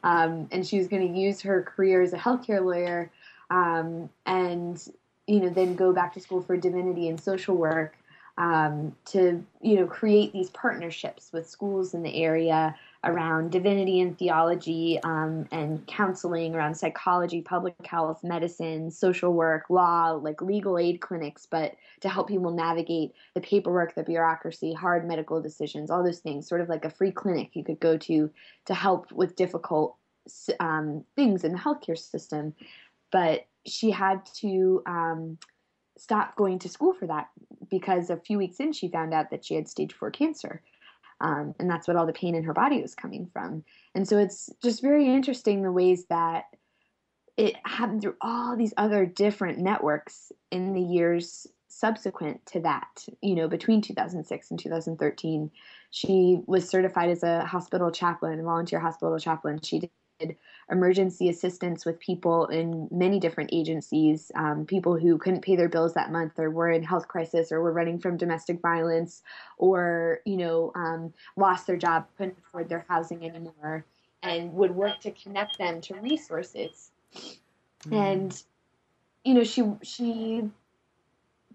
And she was going to use her career as a healthcare lawyer and then go back to school for divinity and social work to create these partnerships with schools in the area around divinity and theology, and counseling around psychology, public health, medicine, social work, law, like legal aid clinics, but to help people navigate the paperwork, the bureaucracy, hard medical decisions, all those things, sort of like a free clinic you could go to help with difficult things in the healthcare system. But she had to stop going to school for that because a few weeks in, she found out that she had stage 4 cancer. And that's what all the pain in her body was coming from. And so it's just very interesting the ways that it happened through all these other different networks in the years subsequent to that. Between 2006 and 2013, she was certified as a hospital chaplain, a volunteer hospital chaplain. She did emergency assistance with people in many different agencies, people who couldn't pay their bills that month or were in health crisis or were running from domestic violence or, lost their job, couldn't afford their housing anymore, and would work to connect them to resources. And, she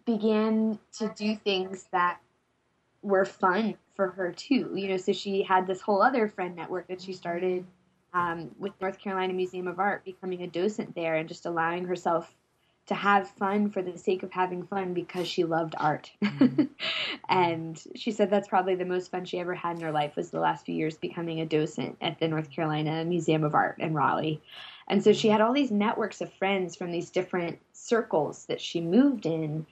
began to do things that were fun for her too. So she had this whole other friend network that she started with North Carolina Museum of Art, becoming a docent there and just allowing herself to have fun for the sake of having fun because she loved art. And she said that's probably the most fun she ever had in her life was the last few years becoming a docent at the North Carolina Museum of Art in Raleigh. And so she had all these networks of friends from these different circles that she moved in.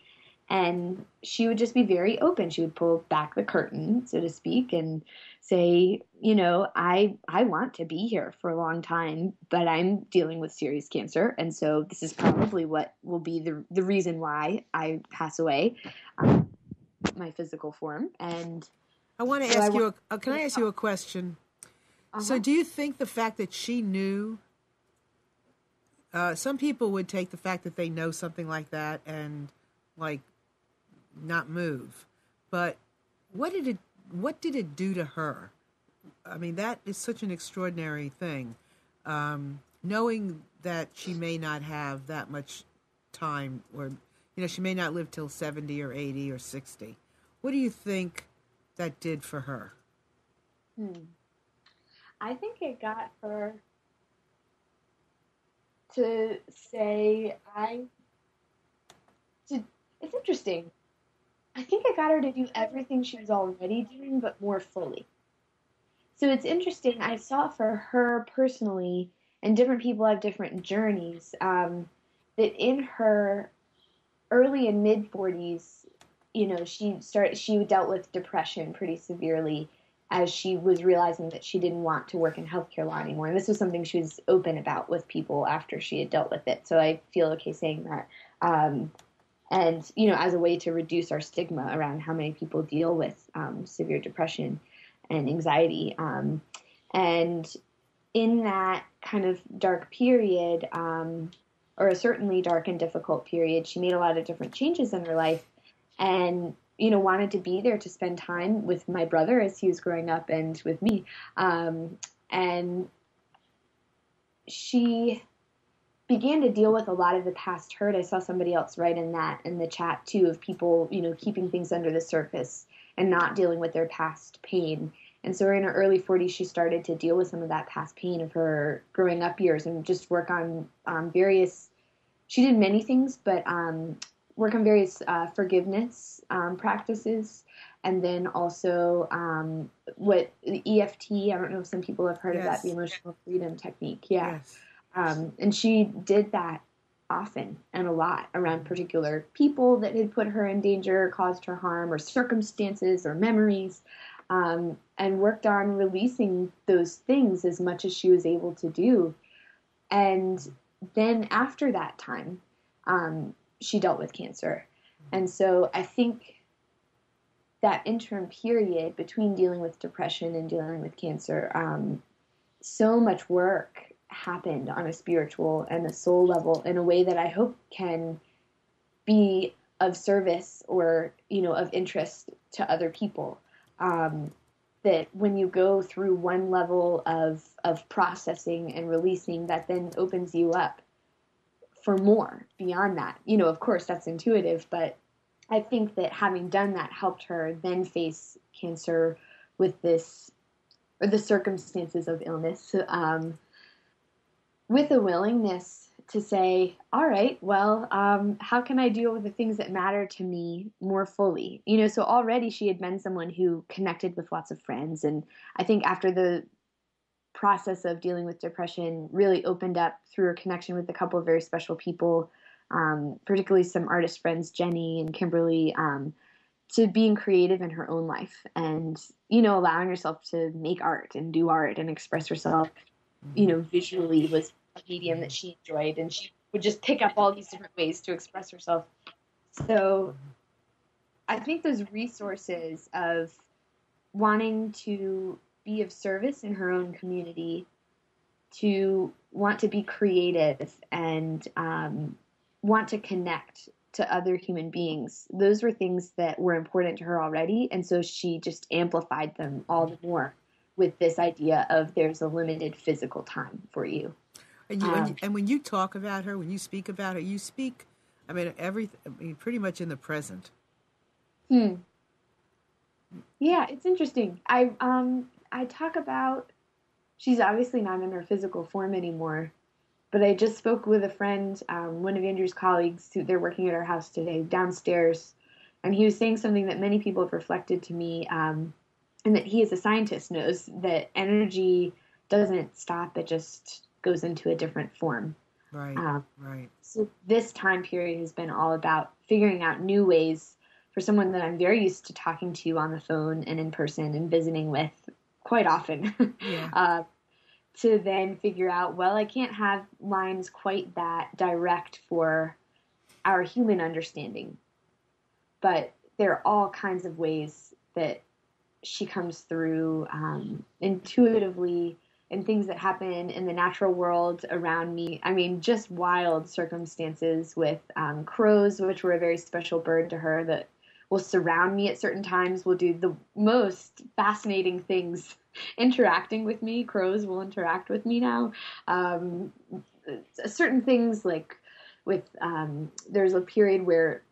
And she would just be very open. She would pull back the curtain, so to speak, and say, I want to be here for a long time, but I'm dealing with serious cancer. And so this is probably what will be the reason why I pass away, my physical form. And I want to ask you, can I ask you a question? Uh-huh. So do you think the fact that she knew Some people would take the fact that they know something like that and like not move. But what did it do to her? I mean, that is such an extraordinary thing. Knowing that she may not have that much time, or she may not live till 70 or 80 or 60. What do you think that did for her? I think it got her to say, it's interesting. I think it got her to do everything she was already doing, but more fully. So it's interesting. I saw for her personally, and different people have different journeys, that in her early and mid 40s, she dealt with depression pretty severely as she was realizing that she didn't want to work in healthcare law anymore. And this was something she was open about with people after she had dealt with it. So I feel okay saying that. And, as a way to reduce our stigma around how many people deal with severe depression and anxiety. And in that kind of dark period, or a certainly dark and difficult period, she made a lot of different changes in her life and, wanted to be there to spend time with my brother as he was growing up and with me. And she began to deal with a lot of the past hurt. I saw somebody else write in the chat too, of people, keeping things under the surface and not dealing with their past pain. And so in her early 40s, she started to deal with some of that past pain of her growing up years and just work on various, she did many things, but work on various forgiveness practices. And then also what the EFT, I don't know if some people have heard of that, the emotional freedom technique. Yeah. Yes. And she did that often and a lot around particular people that had put her in danger, caused her harm, or circumstances or memories, and worked on releasing those things as much as she was able to do. And then after that time, she dealt with cancer. And so I think that interim period between dealing with depression and dealing with cancer, so much work happened on a spiritual and a soul level in a way that I hope can be of service or, of interest to other people. That when you go through one level of processing and releasing, that then opens you up for more beyond that. Of course that's intuitive, but I think that having done that helped her then face cancer with this, or the circumstances of illness, with a willingness to say, all right, well, how can I deal with the things that matter to me more fully? So already she had been someone who connected with lots of friends. And I think after the process of dealing with depression really opened up through her connection with a couple of very special people, particularly some artist friends, Jenny and Kimberly, to being creative in her own life and, allowing herself to make art and do art and express herself, visually was a medium that she enjoyed, and she would just pick up all these different ways to express herself. So I think those resources of wanting to be of service in her own community, to want to be creative and want to connect to other human beings, those were things that were important to her already, and so she just amplified them all the more with this idea of there's a limited physical time for you. And when you talk about her, when you speak about her, you speak, pretty much in the present. Yeah, it's interesting. I talk about, she's obviously not in her physical form anymore, but I just spoke with a friend, one of Andrew's colleagues, they're working at our house today, downstairs, and he was saying something that many people have reflected to me, and that he as a scientist knows that energy doesn't stop, it just goes into a different form. Right, right. So this time period has been all about figuring out new ways for someone that I'm very used to talking to on the phone and in person and visiting with quite often, yeah. To then figure out, well, I can't have lines quite that direct for our human understanding, but there are all kinds of ways that she comes through intuitively and things that happen in the natural world around me. I mean, just wild circumstances with crows, which were a very special bird to her, that will surround me at certain times, will do the most fascinating things interacting with me. Crows will interact with me now. Certain things like with, there's a period where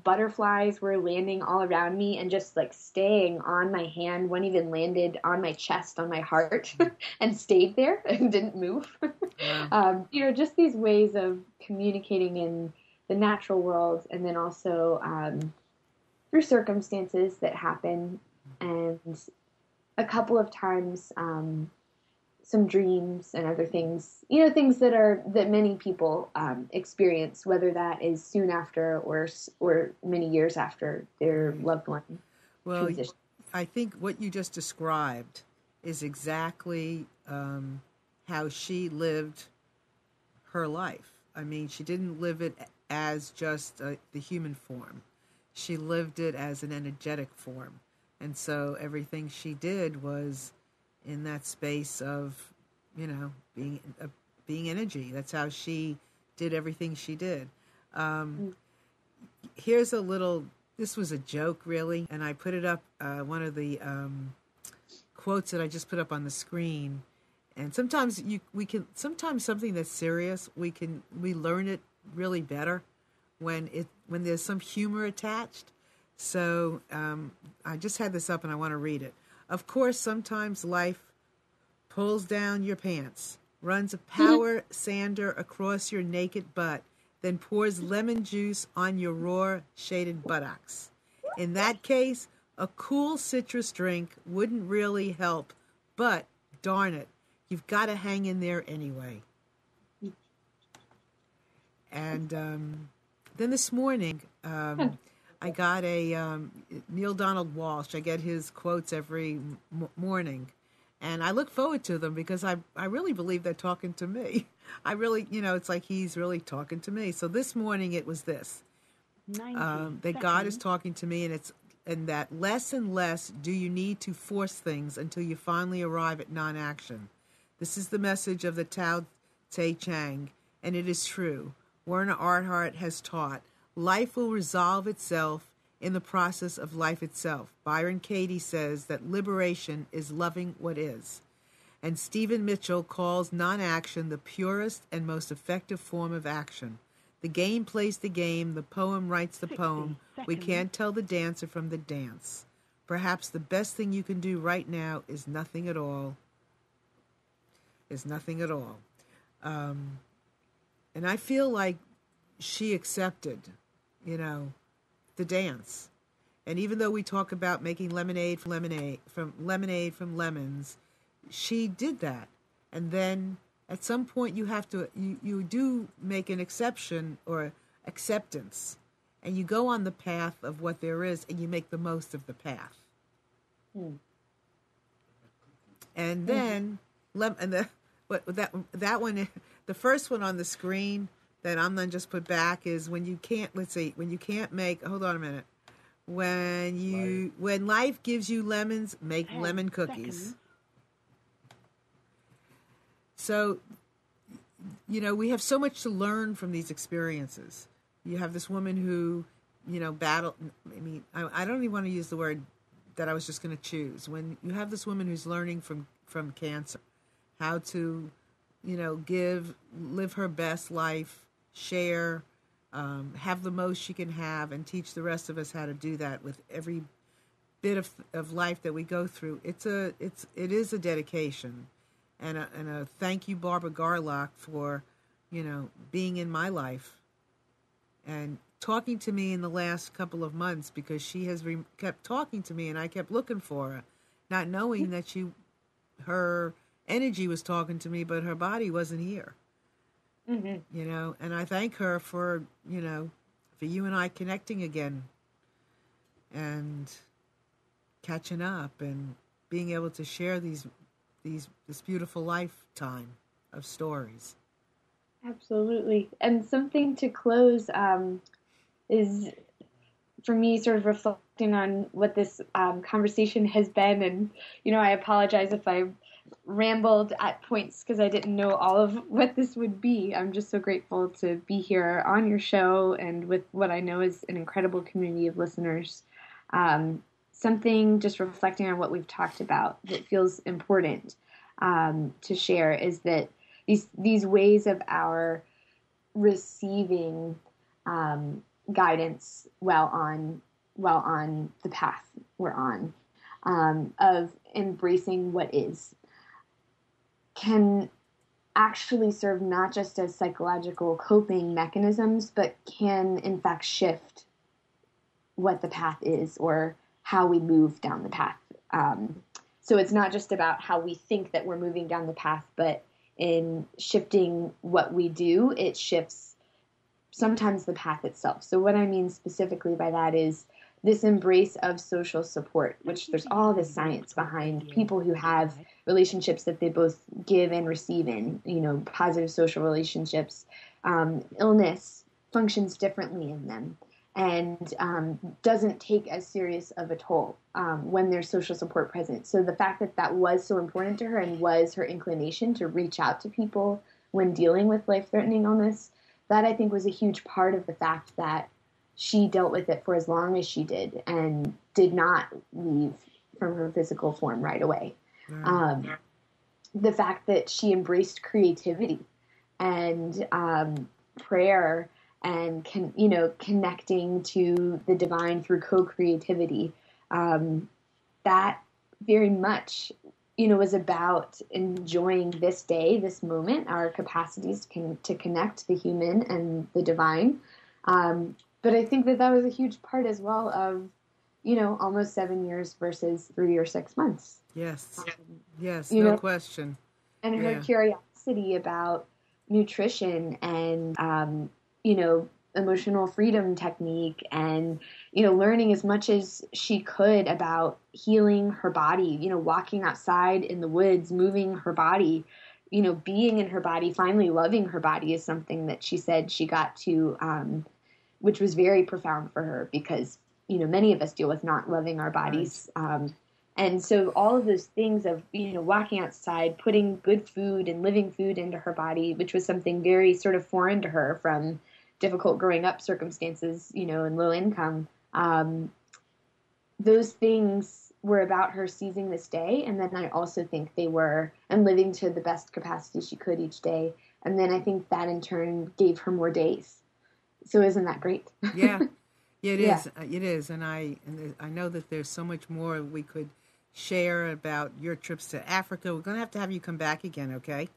butterflies were landing all around me and just like staying on my hand. One even landed on my chest, on my heart, and stayed there and didn't move. Wow. Just these ways of communicating in the natural world, and then also through circumstances that happen, and a couple of times some dreams and other things, things that many people experience, whether that is soon after or many years after their loved one transition. I think what you just described is exactly how she lived her life. I mean, she didn't live it as just the human form. She lived it as an energetic form. And so everything she did was in that space of, being energy. That's how she did everything she did. Here's this was a joke, really, and I put it up, one of the quotes that I just put up on the screen. And sometimes sometimes something that's serious, we learn it really better when there's some humor attached. So I just had this up and I want to read it. Of course, sometimes life pulls down your pants, runs a power sander across your naked butt, then pours lemon juice on your raw, shaded buttocks. In that case, a cool citrus drink wouldn't really help, but darn it, you've got to hang in there anyway. And then this morning, I got a Neil Donald Walsh. I get his quotes every morning. And I look forward to them because I really believe they're talking to me. I really, it's like he's really talking to me. So this morning it was this, that God is talking to me, and that less and less do you need to force things until you finally arrive at non-action. This is the message of the Tao Te Chang, and it is true. Werner Arthart has taught, life will resolve itself in the process of life itself. Byron Katie says that liberation is loving what is. And Stephen Mitchell calls non-action the purest and most effective form of action. The game plays the game, the poem writes the poem. We can't tell the dancer from the dance. Perhaps the best thing you can do right now is nothing at all. And I feel like she accepted, the dance. And even though we talk about making lemonade from lemons, she did that. And then at some point you do make an exception or acceptance, and you go on the path of what there is, and you make the most of the path. And then that one, the first one on the screen that I'm going to just put back is when you can't make, hold on a minute. When life gives you lemons, make lemon cookies. So, we have so much to learn from these experiences. You have this woman who, battled, I don't even want to use the word that I was just going to choose. When you have this woman who's learning from cancer, how to, live her best life, share, have the most she can have, and teach the rest of us how to do that with every bit of life that we go through. It is a dedication, and a thank you, Barbara Garlock, for being in my life and talking to me in the last couple of months, because she has kept talking to me, and I kept looking for her, not knowing that her energy was talking to me, but her body wasn't here. And I thank her for you and I connecting again and catching up and being able to share this beautiful lifetime of stories. Absolutely. And something to close is, for me, sort of reflecting on what this conversation has been. And, I apologize if I rambled at points because I didn't know all of what this would be. I'm just so grateful to be here on your show and with what I know is an incredible community of listeners. Something just reflecting on what we've talked about that feels important to share is that these ways of our receiving guidance while on the path we're on, of embracing what is, can actually serve not just as psychological coping mechanisms, but can in fact shift what the path is or how we move down the path. So it's not just about how we think that we're moving down the path, but in shifting what we do, it shifts sometimes the path itself. So what I mean specifically by that is this embrace of social support, which there's all this science behind people who have relationships that they both give and receive in, positive social relationships. Illness functions differently in them and doesn't take as serious of a toll when there's social support present. So the fact that was so important to her and was her inclination to reach out to people when dealing with life-threatening illness, that I think was a huge part of the fact that she dealt with it for as long as she did and did not leave from her physical form right away. The fact that she embraced creativity and prayer and connecting to the divine through co-creativity, that very much was about enjoying this day, this moment, our capacities to connect the human and the divine. But I think that was a huge part as well of, almost 7 years versus 3 or 6 months. Yes. No question. And her curiosity about nutrition and, emotional freedom technique and, learning as much as she could about healing her body, walking outside in the woods, moving her body, being in her body, finally loving her body is something that she said she got to, which was very profound for her because, many of us deal with not loving our bodies. Right. And so all of those things of, walking outside, putting good food and living food into her body, which was something very sort of foreign to her from difficult growing up circumstances, and low income. Those things were about her seizing this day. And then I also think they were, and living to the best capacity she could each day. And then I think that in turn gave her more days. So isn't that great? Yeah, it is. It is. And I know that there's so much more we could share about your trips to Africa. We're going to have you come back again, okay?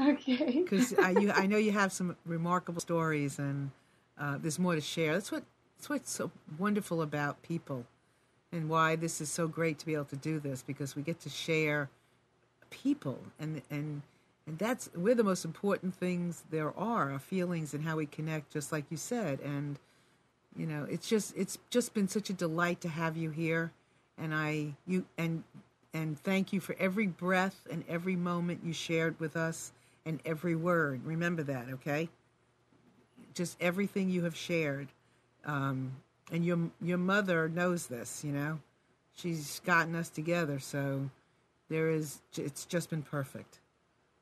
Okay. Because I know you have some remarkable stories, and there's more to share. That's what's so wonderful about people, and why this is so great to be able to do this, because we get to share people, and that's we're the most important things there are, our feelings and how we connect, just like you said. And it's just been such a delight to have you here, and thank you for every breath and every moment you shared with us and every word. Remember that, okay? Just everything you have shared. And your mother knows this, She's gotten us together, so it's just been perfect.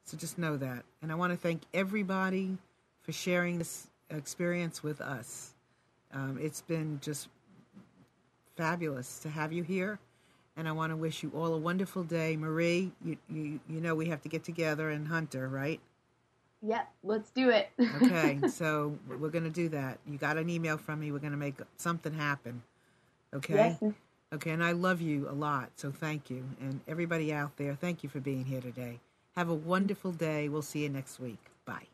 So just know that. And I want to thank everybody for sharing this experience with us. It's been just fabulous to have you here. And I want to wish you all a wonderful day. Marie, you know we have to get together and Hunter, right? Yep, let's do it. Okay, so we're going to do that. You got an email from me. We're going to make something happen. Okay? Yes. Okay, and I love you a lot, so thank you. And everybody out there, thank you for being here today. Have a wonderful day. We'll see you next week. Bye.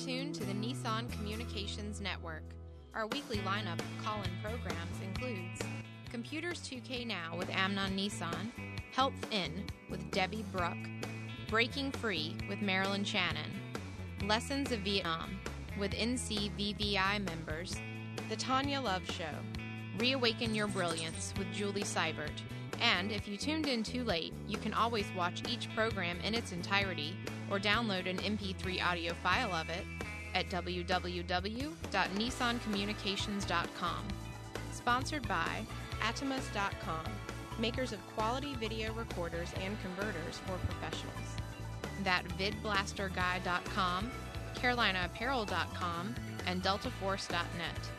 Tuned to the Nissan Communications Network. Our weekly lineup of call-in programs includes Computers 2K Now with Amnon Nissan, Health In with Debbie Bruck, Breaking Free with Marilyn Shannon, Lessons of Vietnam with NCVVI members, The Tanya Love Show, Reawaken Your Brilliance with Julie Seibert. And if you tuned in too late, you can always watch each program in its entirety or download an MP3 audio file of it at www.nissancommunications.com. Sponsored by Atomus.com, makers of quality video recorders and converters for professionals. That VidBlasterGuy.com, CarolinaApparel.com, and DeltaForce.net.